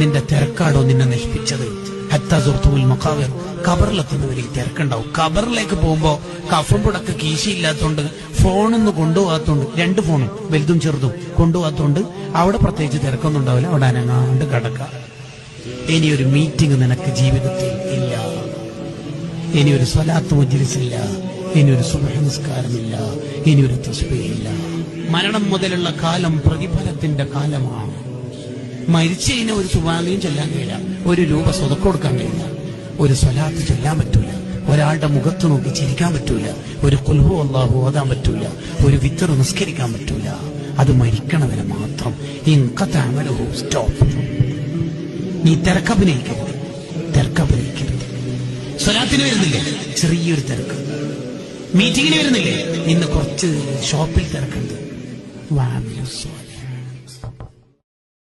നിന്റെ തിരക്കാടോ നിന്നെ നശിപ്പിച്ചത്. ഹത്താ സുർത്തുൽ മഖാബിർ, ഖബറിലെത്തുന്നവരിൽ തിരക്കുണ്ടാവും. ഖബറിലേക്ക് പോകുമ്പോ കഫംപുടക്ക് കീശയില്ലാത്തോണ്ട് ഫോണൊന്നും കൊണ്ടുപോകാത്തോണ്ട്, 2 ഫോണും വലുതും ചെറുതും കൊണ്ടുപോകാത്തോണ്ട് അവിടെ പ്രത്യേകിച്ച് തിരക്കൊന്നും ഉണ്ടാവില്ല. അവിടെ അനങ്ങാണ്ട് കിടക്കാം. ഇനിയൊരു മീറ്റിംഗ് നിനക്ക് ജീവിതത്തിൽ ഇല്ല, ഇനിയൊരു സ്വലാത്ത് മജ്ലിസില്ല, ഇനിയൊരു സുബ്ഹ് നിസ്കാരമില്ല, ഇനിയൊരു തസ്ബീഹില്ല. മരണം മുതലുള്ള കാലം പ്രതിഫലത്തിന്റെ കാലമാണ്. മരിച്ചതിന് ഒരു സുബ്ഹാനയും ചൊല്ലാൻ കഴിയില്ല, 1 രൂപ സ്വതക്ക കൊടുക്കാൻ കഴിയില്ല, ഒരു സ്വലാത്ത് ചൊല്ലാൻ പറ്റൂല, ഒരാളുടെ മുഖത്ത് നോക്കി ചിരിക്കാൻ പറ്റൂല, ഒരു ഖുൽ ഹു അല്ലാഹു ഓതാൻ പറ്റൂല, ഒരു വിത്ർ നിസ്കരിക്കാൻ പറ്റൂല. അത് മരിക്കണവരെ മാത്രം. സ്റ്റോപ്പ്. നീ തിരക്കഭിനയിക്കരുത്. സ്വലാത്തിന് വരുന്നില്ലേ, ചെറിയൊരു തിരക്ക്. മീറ്റിങ്ങിന് വരുന്നില്ലേ, ഇന്ന് കുറച്ച് ഷോപ്പിൽ തിരക്കുണ്ട്.